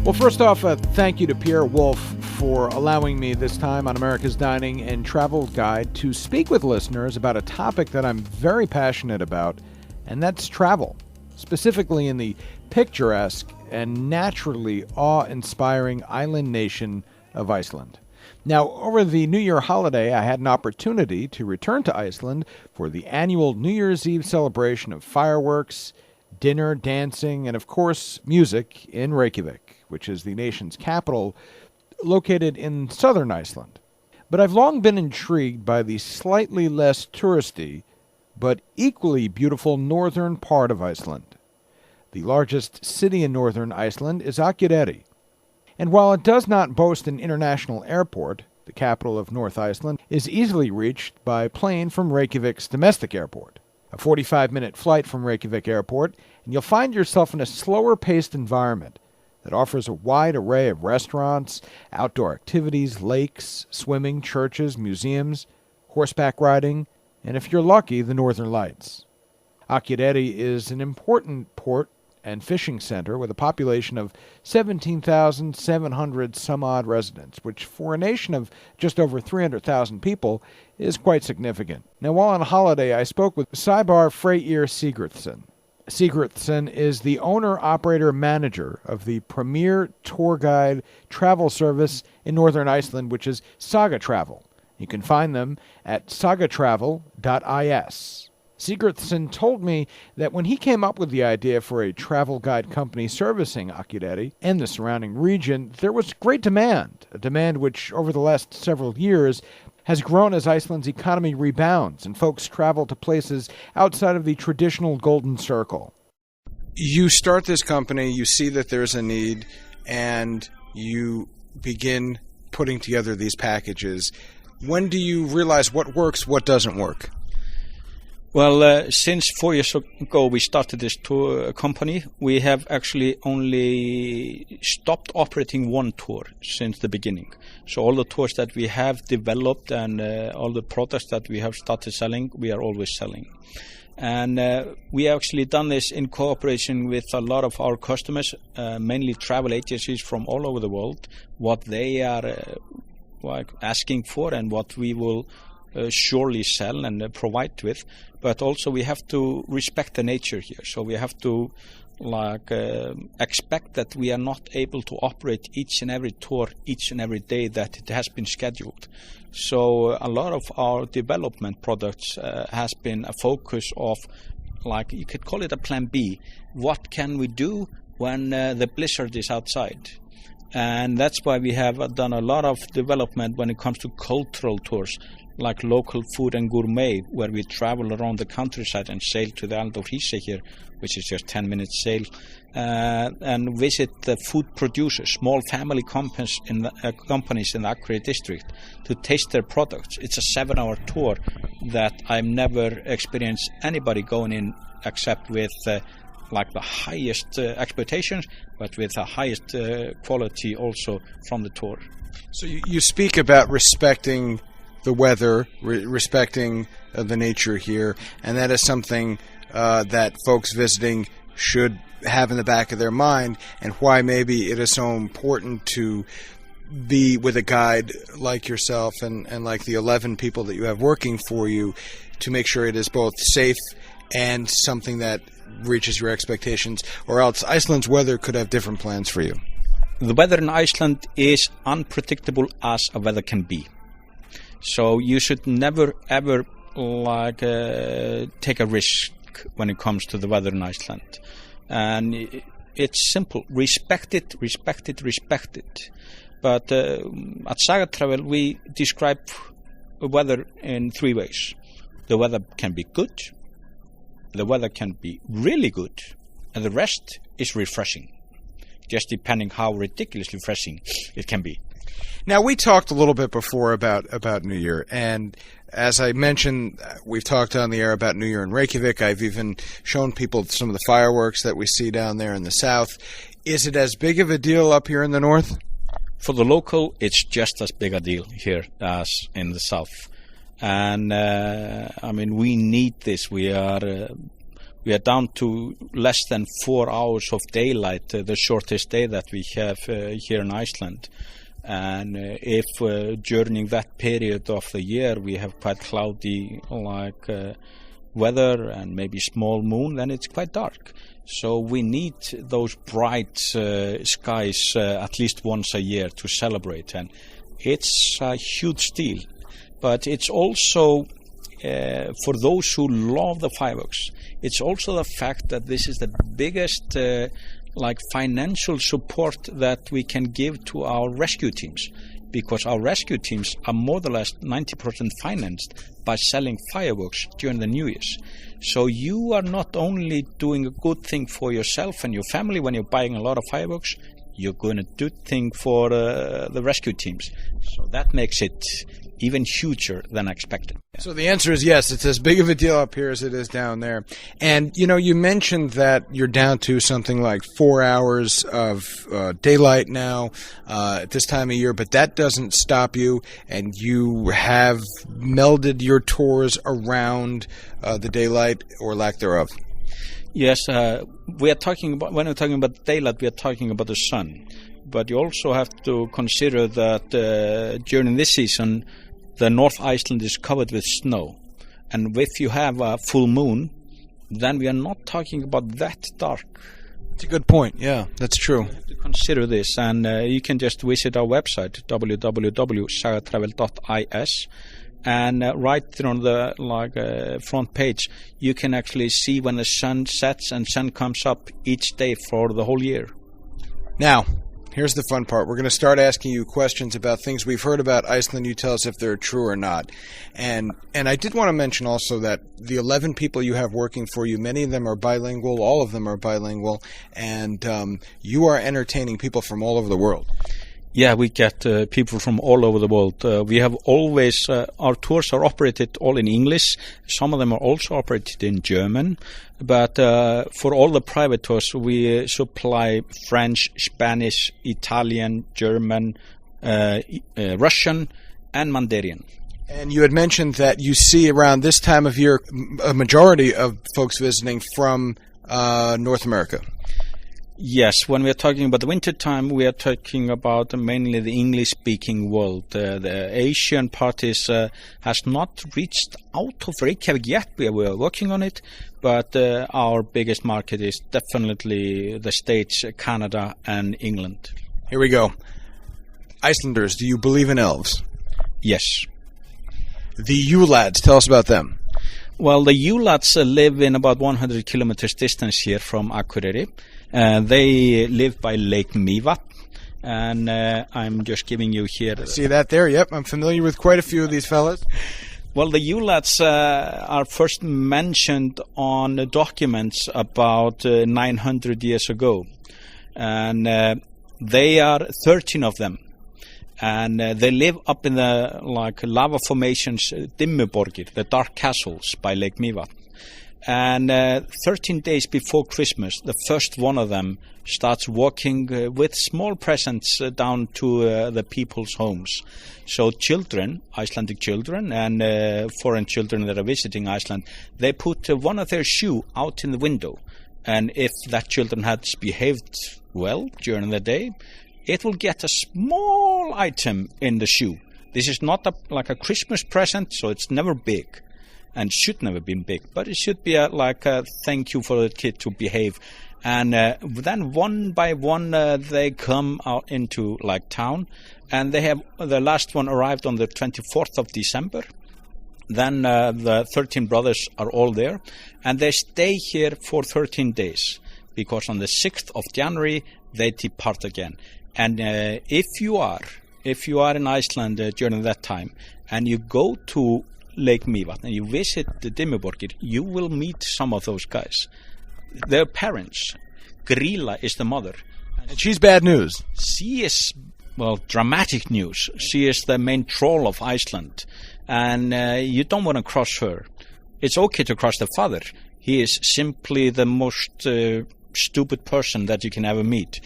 Well, first off, thank you to Pierre Wolf for allowing me this time on America's Dining and Travel Guide to speak with listeners about a topic that I'm very passionate about, and that's travel, specifically in the picturesque and naturally awe-inspiring island nation of Iceland. Now, over the New Year holiday, I had an opportunity to return to Iceland for the annual New Year's Eve celebration of fireworks, dinner, dancing, and of course, music in Reykjavik, which is the nation's capital, located in southern Iceland. But I've long been intrigued by the slightly less touristy, but equally beautiful northern part of Iceland. The largest city in northern Iceland is Akureyri. And while it does not boast an international airport, the capital of North Iceland is easily reached by plane from Reykjavik's domestic airport. A 45-minute flight from Reykjavik Airport, and you'll find yourself in a slower-paced environment that offers a wide array of restaurants, outdoor activities, lakes, swimming, churches, museums, horseback riding, and if you're lucky, the Northern Lights. Akureyri is an important port and fishing center with a population of 17,700 some-odd residents, which for a nation of just over 300,000 people is quite significant. Now, while on holiday, I spoke with Sævar Freyr Sigurðsson. Sigurðsson is the owner-operator-manager of the premier tour guide travel service in northern Iceland, which is Saga Travel. You can find them at sagatravel.is. Sigurðsson told me that when he came up with the idea for a travel guide company servicing Akureyri and the surrounding region, there was great demand, a demand which over the last several years has grown as Iceland's economy rebounds and folks travel to places outside of the traditional Golden Circle. You start this company, you see that there's a need, and you begin putting together these packages. When do you realize what works, what doesn't work? Well, since 4 years ago we started this tour company, we have actually only stopped operating one tour since the beginning. So all the tours that we have developed and all the products that we have started selling, we are always selling. And we actually done this in cooperation with a lot of our customers, mainly travel agencies from all over the world, what they are asking for and what we will surely sell and provide with. But also we have to respect the nature here. So we have to expect that we are not able to operate each and every tour each and every day that it has been scheduled. So a lot of our development products has been a focus of, you could call it a plan B. What can we do when the blizzard is outside? And that's why we have done a lot of development when it comes to cultural tours, like local food and gourmet, where we travel around the countryside and sail to the island of Hise here, which is just 10 minutes sail, and visit the food producers, small family companies in the Akureyri district, to taste their products. It's a 7-hour tour that I've never experienced anybody going in except with the highest expectations, but with the highest quality also from the tour. So you speak about respecting the weather, respecting the nature here, and that is something that folks visiting should have in the back of their mind, and why maybe it is so important to be with a guide like yourself and like the 11 people that you have working for you to make sure it is both safe and something that reaches your expectations, or else Iceland's weather could have different plans for you. The weather in Iceland is unpredictable as a weather can be. So you should never ever take a risk when it comes to the weather in Iceland. And it's simple. Respect it, respect it, respect it. But at Saga Travel we describe weather in 3 ways. The weather can be good, the weather can be really good, and the rest is refreshing. Just depending how ridiculously refreshing it can be. Now, we talked a little bit before about New Year, and as I mentioned, we've talked on the air about New Year in Reykjavik. I've even shown people some of the fireworks that we see down there in the south. Is it as big of a deal up here in the north? For the local, it's just as big a deal here as in the south. And, we need this. We are We are down to less than 4 hours of daylight, the shortest day that we have here in Iceland. And if during that period of the year we have quite cloudy weather and maybe small moon, then it's quite dark. So we need those bright skies at least once a year to celebrate, and it's a huge deal. But it's also for those who love the fireworks, it's also the fact that this is the biggest financial support that we can give to our rescue teams, because our rescue teams are more or less 90% financed by selling fireworks during the New Year's. So you are not only doing a good thing for yourself and your family when you're buying a lot of fireworks, you're going to do a thing for the rescue teams. So that makes it even huger than expected. So the answer is yes, it's as big of a deal up here as it is down there. And, you mentioned that you're down to something like 4 hours of daylight now at this time of year, but that doesn't stop you, and you have melded your tours around the daylight or lack thereof. Yes, we are talking about, when we're talking about daylight, we are talking about the sun. But you also have to consider that during this season, the North Iceland is covered with snow. And if you have a full moon, then we are not talking about that dark. That's a good point. Yeah, that's true. You have to consider this, and you can just visit our website, www.sagatravel.is. And right there on the front page, you can actually see when the sun sets and sun comes up each day for the whole year. Now, here's the fun part. We're going to start asking you questions about things we've heard about Iceland. You tell us if they're true or not. And I did want to mention also that the 11 people you have working for you, many of them are bilingual, all of them are bilingual, and you are entertaining people from all over the world. Yeah, we get people from all over the world. We have always, our tours are operated all in English. Some of them are also operated in German. But for all the private tours, we supply French, Spanish, Italian, German, Russian, and Mandarin. And you had mentioned that you see around this time of year a majority of folks visiting from North America. Yes, when we are talking about the winter time, we are talking about mainly the English-speaking world. The Asian part has not reached out of Reykjavik yet. We are working on it, but our biggest market is definitely the States, Canada, and England. Here we go. Icelanders, do you believe in elves? Yes. The Yule Lads, tell us about them. Well, the Yule Lads live in about 100 kilometers distance here from Akureyri. They live by Lake Mývatn, and I'm just giving you here. See that there? Yep, I'm familiar with quite a few of these fellas. Well, the Yule Lads are first mentioned on documents about 900 years ago, and they are 13 of them. And they live up in the lava formations, Dimmuborgir, the dark castles by Lake Mývatn. And 13 days before Christmas, the first one of them starts walking with small presents down to the people's homes. So children, Icelandic children and foreign children that are visiting Iceland, they put one of their shoe out in the window. And if that children had behaved well during the day, it will get a small item in the shoe. This is not like a Christmas present, so it's never big. And should never be big, but it should be a thank you for the kid to behave. And then one by one they come out into town, and they have the last one arrived on the 24th of December. Then the 13 brothers are all there, and they stay here for 13 days because on the 6th of January they depart again. And if you are in Iceland during that time and you go to Lake Mývatn and you visit the Dimmuborgir, you will meet some of those guys. Their parents, Grilla is the mother. And she's bad news. She is, dramatic news. She is the main troll of Iceland. And you don't want to cross her. It's okay to cross the father. He is simply the most stupid person that you can ever meet.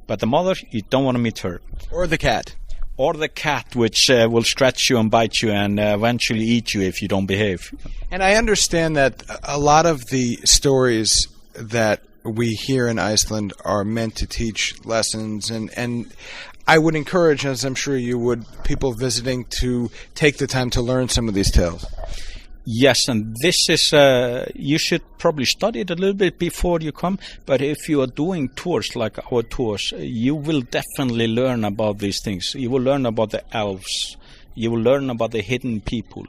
But the mother, you don't want to meet her. Or the cat. Or the cat, which will scratch you and bite you and eventually eat you if you don't behave. And I understand that a lot of the stories that we hear in Iceland are meant to teach lessons, and I would encourage, as I'm sure you would, people visiting to take the time to learn some of these tales. Yes, and this is, you should probably study it a little bit before you come, but if you are doing tours like our tours, you will definitely learn about these things. You will learn about the elves, you will learn about the hidden people,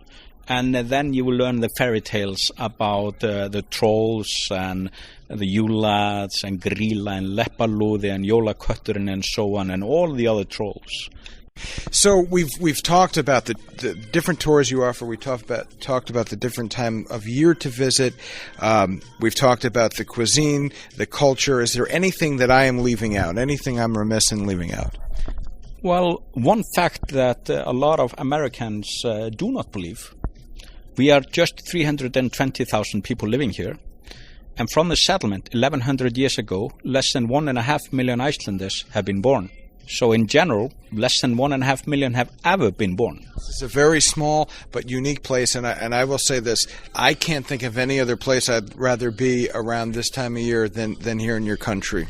and then you will learn the fairy tales about the trolls and the Yule Lads and Grýla and Leppalúði and Jólakötturinn and so on, and all the other trolls. So we've talked about the different tours you offer. We talked about the different time of year to visit. We've talked about the cuisine, the culture. Is there anything that I am leaving out? Anything I'm remiss in leaving out? Well, one fact that a lot of Americans do not believe. We are just 320,000 people living here. And from the settlement 1,100 years ago, less than 1.5 million Icelanders have been born. So in general, less than 1.5 million have ever been born. This is a very small but unique place, and I will say this. I can't think of any other place I'd rather be around this time of year than here in your country.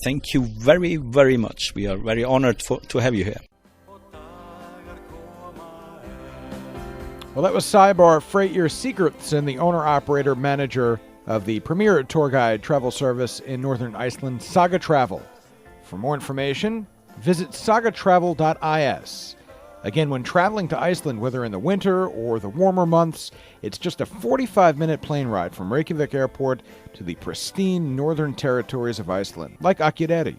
Thank you very, very much. We are very honored to have you here. Well, that was Saga Travel Secretsen, the owner, operator, manager of the premier tour guide travel service in Northern Iceland, Saga Travel. For more information, visit sagatravel.is. Again, when traveling to Iceland, whether in the winter or the warmer months, it's just a 45-minute plane ride from Reykjavik Airport to the pristine northern territories of Iceland, like Akureyri.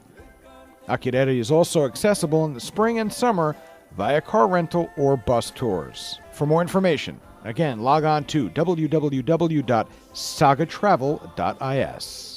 Akureyri is also accessible in the spring and summer via car rental or bus tours. For more information, again, log on to www.sagatravel.is.